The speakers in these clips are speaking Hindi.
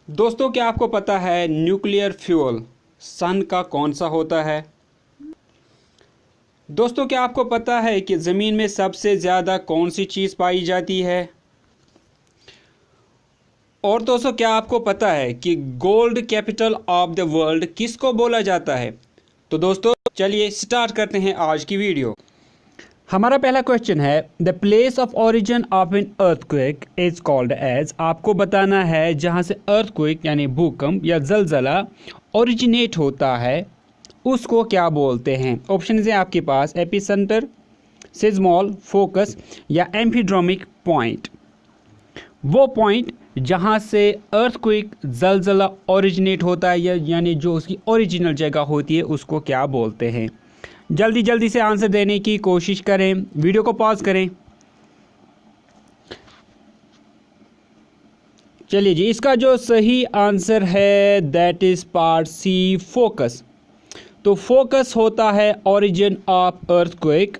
दोस्तों, क्या आपको पता है न्यूक्लियर फ्यूल सन का कौन सा होता है? दोस्तों, क्या आपको पता है कि ज़मीन में सबसे ज़्यादा कौन सी चीज़ पाई जाती है? और दोस्तों, क्या आपको पता है कि gold capital of the world किसको बोला जाता है? तो दोस्तों, चलिए स्टार्ट करते हैं आज की वीडियो। हमारा पहला क्वेश्चन है, the place of origin of an earthquake is called as. आपको बताना है जहां से अर्थक्वेक यानी भूकंप या जलजला ओरिजिनेट होता है उसको क्या बोलते हैं? ऑप्शन है आपके पास एपिसेंटर, सिज्मोल, फोकस या एम्फीड्रोमिक पॉइंट। वो पॉइंट जहां से अर्थक्वेक जलजला ओरिजिनेट होता है यानी जो उसकी ओरिजिनल जगह होती है उसको क्या बोलते हैं? जल्दी जल्दी से आंसर देने की कोशिश करें, वीडियो को पॉज करें। चलिए जी, इसका जो सही आंसर है that is part C, focus. तो फोकस होता है ओरिजिन ऑफ अर्थक्वेक।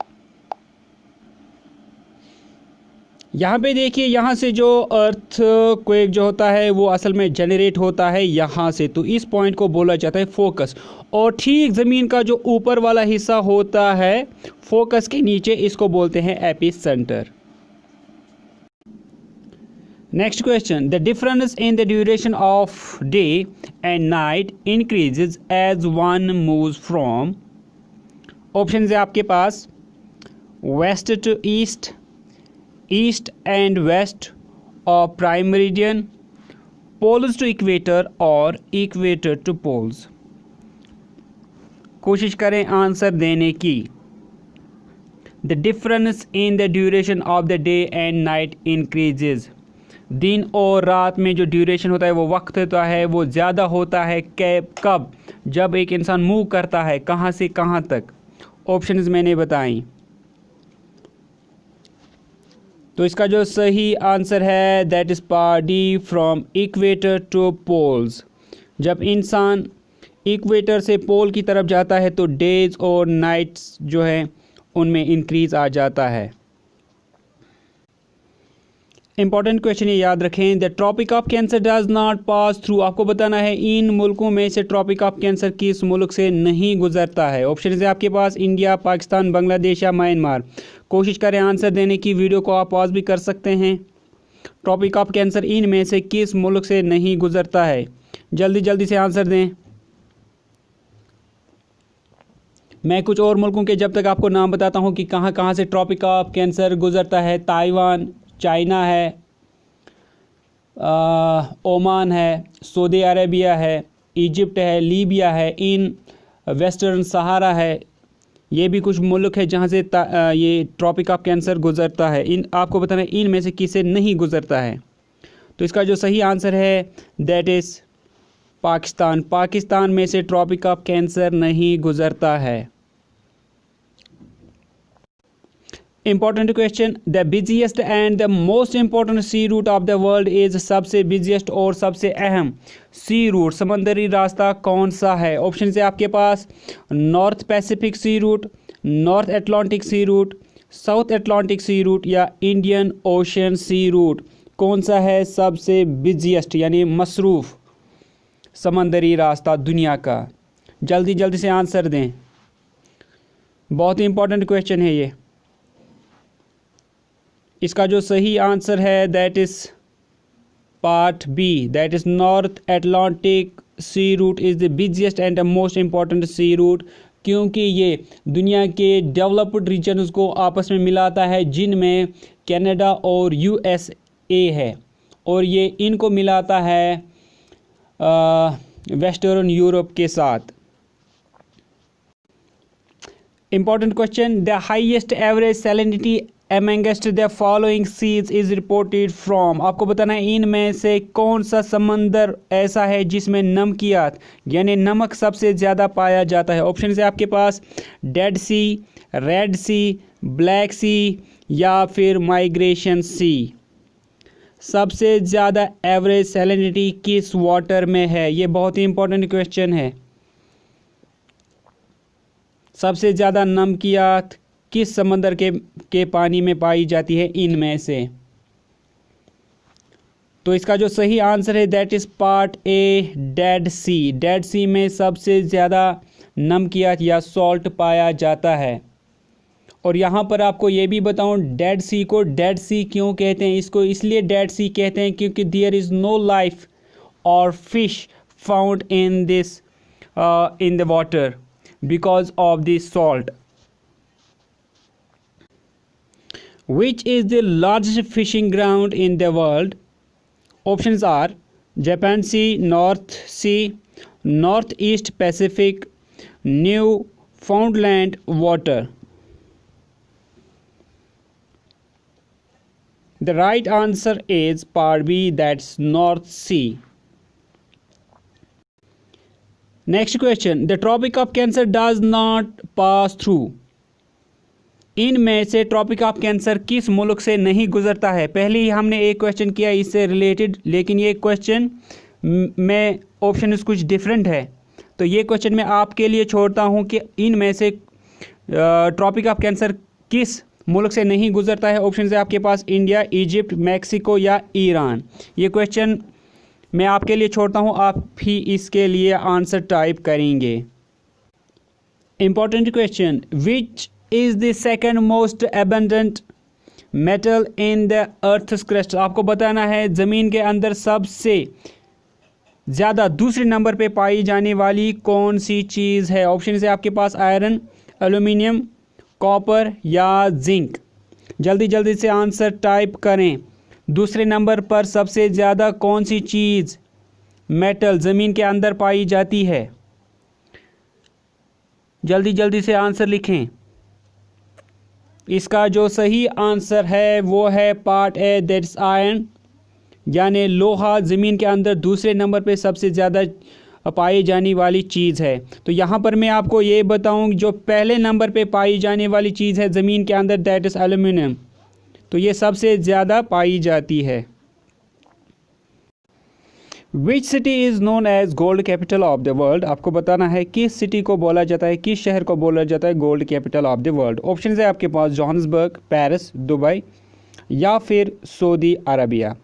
यहाँ पे देखिए, यहाँ से जो अर्थक्वेक जो होता है वो असल में जनरेट होता है यहाँ से, तो इस पॉइंट को बोला जाता है फोकस। और ठीक ज़मीन का जो ऊपर वाला हिस्सा होता है फोकस के नीचे, इसको बोलते हैं epicentre. Next question, the difference in the duration of day and night increases as one moves from. Option है आपके पास west to east, east and west और prime meridian, poles to equator और इक्वेटर टू पोल्स। कोशिश करें आंसर देने की। The difference in the duration of the day and night increases. दिन और रात में जो ड्यूरेशन होता है, वो वक्त होता है, वो ज़्यादा होता है कब? जब एक इंसान मूव करता है कहाँ से कहाँ तक। ऑप्शंस मैंने बताई। तो इसका जो सही आंसर है that is part D, from equator to poles. जब इंसान इक्वेटर से पोल की तरफ जाता है तो डेज और नाइट्स जो है उनमें इंक्रीज आ जाता है। इंपॉर्टेंट क्वेश्चन ये याद रखें, the tropic of cancer does not pass through. आपको बताना है इन मुल्कों में से ट्रॉपिक ऑफ कैंसर किस मुल्क से नहीं गुजरता है। ऑप्शन है आपके पास इंडिया, पाकिस्तान, बांग्लादेश या म्यांमार। कोशिश करें आंसर देने की, वीडियो को आप पॉज भी कर सकते हैं। ट्रॉपिक ऑफ कैंसर इन में से किस मुल्क से नहीं गुजरता है? जल्दी जल्दी से आंसर दें। मैं कुछ और मुल्कों के जब तक आपको नाम बताता हूँ कि कहाँ कहाँ से ट्रॉपिक ऑफ कैंसर गुजरता है। ताइवान, चाइना है, ओमान है, सऊदी अरेबिया है, इजिप्ट है, लीबिया है, इन वेस्टर्न सहारा है। ये भी कुछ मुल्क है जहाँ से ये ट्रॉपिक ऑफ कैंसर गुजरता है। इन आपको बताना है इन में से किसे नहीं गुजरता है। तो इसका जो सही आंसर है दैट इज़ पाकिस्तान। पाकिस्तान में से ट्रॉपिक ऑफ कैंसर नहीं गुजरता है। Important question, the busiest and the most important sea route of the world is. सबसे बिजिएस्ट और सबसे अहम सी रूट, समंदरी रास्ता कौन सा है? ऑप्शन है आपके पास North Pacific sea route, North Atlantic sea route, South Atlantic sea route या इंडियन ओशन सी रूट। कौन सा है सबसे बिजिएस्ट यानी मसरूफ समंदरी रास्ता दुनिया का? जल्दी जल्दी से आंसर दें, बहुत ही इंपॉर्टेंट क्वेश्चन है ये। इसका जो सही आंसर है that is part B, that is North Atlantic sea route is the busiest and the most important sea route, क्योंकि ये दुनिया के डेवलप्ड रीजन्स को आपस में मिलाता है जिनमें कनाडा और यूएसए है, और ये इनको मिलाता है वेस्टर्न यूरोप के साथ। Important question, the highest average salinity amongst the following seas is reported from। आपको बताना है इनमें से कौन सा समंदर ऐसा है जिसमें नमकियात यानी नमक सबसे ज़्यादा पाया जाता है। ऑप्शन है आपके पास डेड सी, रेड सी, ब्लैक सी या फिर माइग्रेशन सी। सबसे ज़्यादा एवरेज सैलिनिटी किस वाटर में है? ये बहुत ही इंपॉर्टेंट क्वेश्चन है। सबसे ज़्यादा नमकियात किस समंदर के पानी में पाई जाती है इनमें से? तो इसका जो सही आंसर है that is part A Dead Sea. Dead Sea में सबसे ज़्यादा नमकियात या सॉल्ट पाया जाता है। और यहाँ पर आपको ये भी बताऊँ, डेड सी को डेड सी क्यों कहते हैं? इसको इसलिए डेड सी कहते हैं क्योंकि देयर इज़ नो लाइफ और fish found in this in the water because of this salt. Which is the largest fishing ground in the world? Options are Japan Sea, North Sea, Northeast Pacific, Newfoundland water. The right answer is part B, that's North Sea. Next question. The Tropic of Cancer does not pass through. इनमें से ट्रॉपिक ऑफ कैंसर किस मुल्क से नहीं गुजरता है? पहले ही हमने एक क्वेश्चन किया इससे रिलेटेड, लेकिन ये क्वेश्चन में ऑप्शन कुछ डिफरेंट है, तो ये क्वेश्चन मैं आपके लिए छोड़ता हूँ कि इनमें से ट्रॉपिक ऑफ कैंसर किस मुल्क से नहीं गुजरता है। ऑप्शन है आपके पास इंडिया, इजिप्ट, मैक्सिको या ईरान। ये क्वेश्चन मैं आपके लिए छोड़ता हूँ, आप ही इसके लिए आंसर टाइप करेंगे। Important question, which is the second most abundant metal in the earth's crust? आपको बताना है ज़मीन के अंदर सबसे ज़्यादा दूसरे नंबर पे पाई जाने वाली कौन सी चीज़ है। ऑप्शन है आपके पास आयरन, एल्यूमिनियम, कॉपर या जिंक। जल्दी जल्दी से आंसर टाइप करें। दूसरे नंबर पर सबसे ज़्यादा कौन सी चीज़ मेटल ज़मीन के अंदर पाई जाती है? जल्दी जल्दी से आंसर लिखें। इसका जो सही आंसर है वो है पार्ट ए, दैट्स आयरन, यानी लोहा ज़मीन के अंदर दूसरे नंबर पे सबसे ज़्यादा पाई जाने वाली चीज़ है। तो यहाँ पर मैं आपको ये बताऊँ, जो पहले नंबर पे पाई जाने वाली चीज़ है ज़मीन के अंदर दैट इज़ एल्यूमिनियम, तो ये सबसे ज़्यादा पाई जाती है। Which city is known as gold capital of the world? आपको बताना है किस सिटी को बोला जाता है, किस शहर को बोला जाता है gold capital of the world. Option है आपके पास जोहान्सबर्ग, पेरिस, दुबई या फिर सऊदी अरबिया।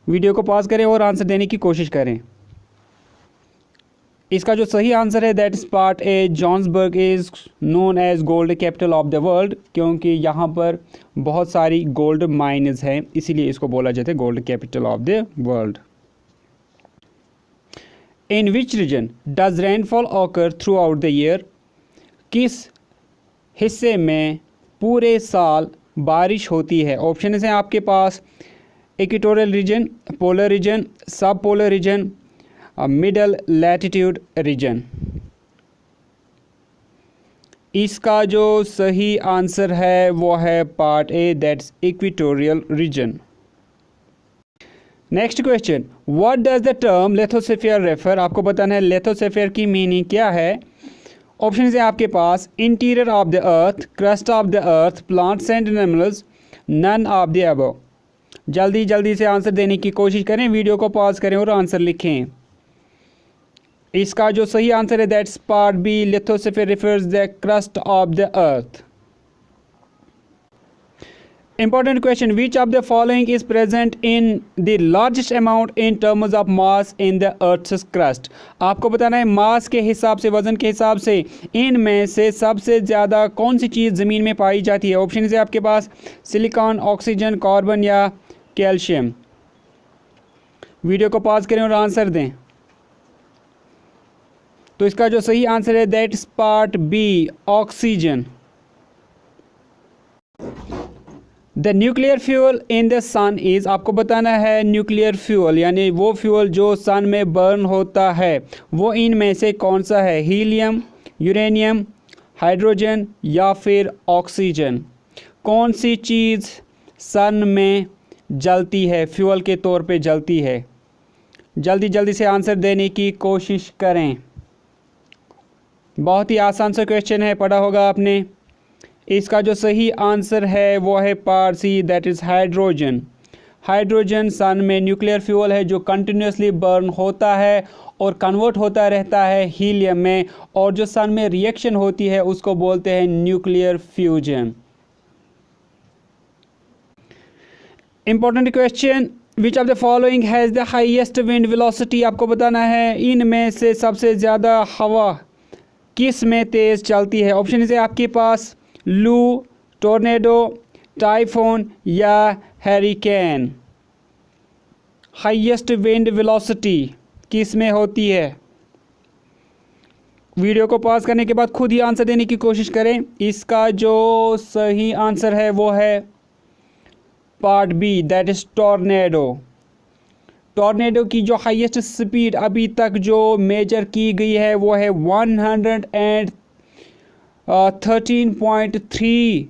वीडियो को पॉज करें और आंसर देने की कोशिश करें। इसका जो सही आंसर है that is part A, Johannesburg is known as gold capital of the world, क्योंकि यहाँ पर बहुत सारी गोल्ड माइन्स हैं, इसीलिए इसको बोला जाता है gold capital of the world. In which region does rainfall occur through out the year? किस हिस्से में पूरे साल बारिश होती है? ऑप्शन हैं आपके पास equatorial region, polar region, sub polar region, middle latitude region. इसका जो सही आंसर है वो है part A, that's equatorial region. Next question, what does the term lithosphere refer? आपको बताना है लिथोस्फीयर की मीनिंग क्या है। ऑप्शन है आपके पास interior of the earth, crust of the earth, plants and animals, none of the above. जल्दी जल्दी से आंसर देने की कोशिश करें, वीडियो को पॉज करें और आंसर लिखें। इसका जो सही आंसर है that's part B, lithosphere refers the crust of the earth. Important question, which of the following is present in the largest amount in terms of mass in the earth's crust? आपको बताना है मास के हिसाब से, वजन के हिसाब से इनमें से सबसे ज़्यादा कौन सी चीज़ ज़मीन में पाई जाती है। ऑप्शन है आपके पास सिलिकॉन, ऑक्सीजन, कार्बन या कैल्शियम। वीडियो को पॉज करें और आंसर दें। तो इसका जो सही आंसर है that is part B, oxygen. The nuclear fuel in the sun is, आपको बताना है न्यूक्लियर फ्यूल यानी वो फ्यूल जो सन में बर्न होता है वो इनमें से कौन सा है? हीलियम, यूरेनियम, हाइड्रोजन या फिर ऑक्सीजन। कौन सी चीज़ सन में जलती है, फ्यूल के तौर पे जलती है? जल्दी जल्दी से आंसर देने की कोशिश करें। बहुत ही आसान सा क्वेश्चन है, पढ़ा होगा आपने। इसका जो सही आंसर है वो है part C, that is hydrogen. Hydrogen sun में न्यूक्लियर फ्यूल है जो कंटिन्यूसली बर्न होता है और कन्वर्ट होता रहता है हीलियम में, और जो सन में रिएक्शन होती है उसको बोलते हैं nuclear fusion. Important question, which of the following has the highest wind velocity, आपको बताना है इनमें से सबसे ज़्यादा हवा किस में तेज़ चलती है। ऑप्शन है आपके पास लू, टोर्नेडो, टाइफून या हरिकेन। हाईएस्ट विंड वेलोसिटी किस में होती है। वीडियो को पॉज करने के बाद खुद ही आंसर देने की कोशिश करें। इसका जो सही आंसर है वो है part B, that is tornado. Tornado की जो हाईएस्ट स्पीड अभी तक जो मेजर की गई है वो है 113.3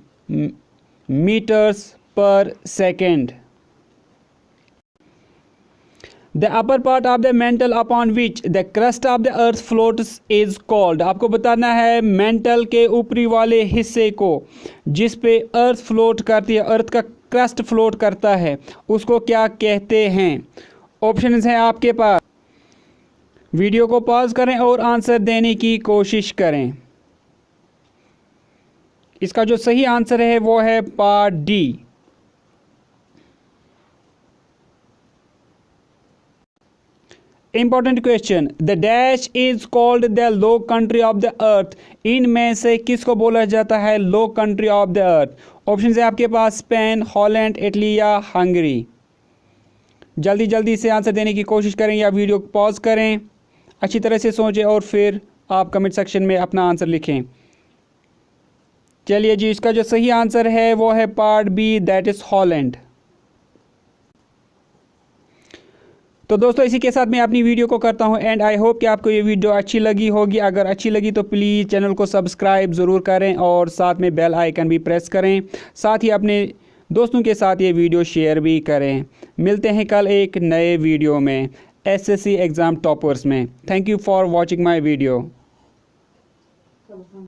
मीटर्स पर second. The upper part of the mental upon which the crust of the earth floats is called, आपको बताना है मेंटल के ऊपरी वाले हिस्से को जिस पे अर्थ फ्लोट करती है, अर्थ का क्रस्ट फ्लोट करता है, उसको क्या कहते हैं। ऑप्शंस हैं आपके पास। वीडियो को पॉज करें और आंसर देने की कोशिश करें। इसका जो सही आंसर है वो है part D. Important question, the dash is called the low country of the earth, इनमें से किसको बोला जाता है low country of the earth. Option है आपके पास स्पेन, हॉलैंड, इटली या हंगरी। जल्दी जल्दी से आंसर देने की कोशिश करें या वीडियो को पॉज करें, अच्छी तरह से सोचें और फिर आप कमेंट सेक्शन में अपना आंसर लिखें। चलिए जी, इसका जो सही आंसर है वो है part B, that is Holland. तो दोस्तों इसी के साथ मैं अपनी वीडियो को करता हूं एंड आई होप कि आपको ये वीडियो अच्छी लगी होगी। अगर अच्छी लगी तो प्लीज़ चैनल को सब्सक्राइब ज़रूर करें और साथ में बेल आइकन भी प्रेस करें। साथ ही अपने दोस्तों के साथ ये वीडियो शेयर भी करें। मिलते हैं कल एक नए वीडियो में एसएससी एग्ज़ाम टॉपर्स में। Thank you for watching my video.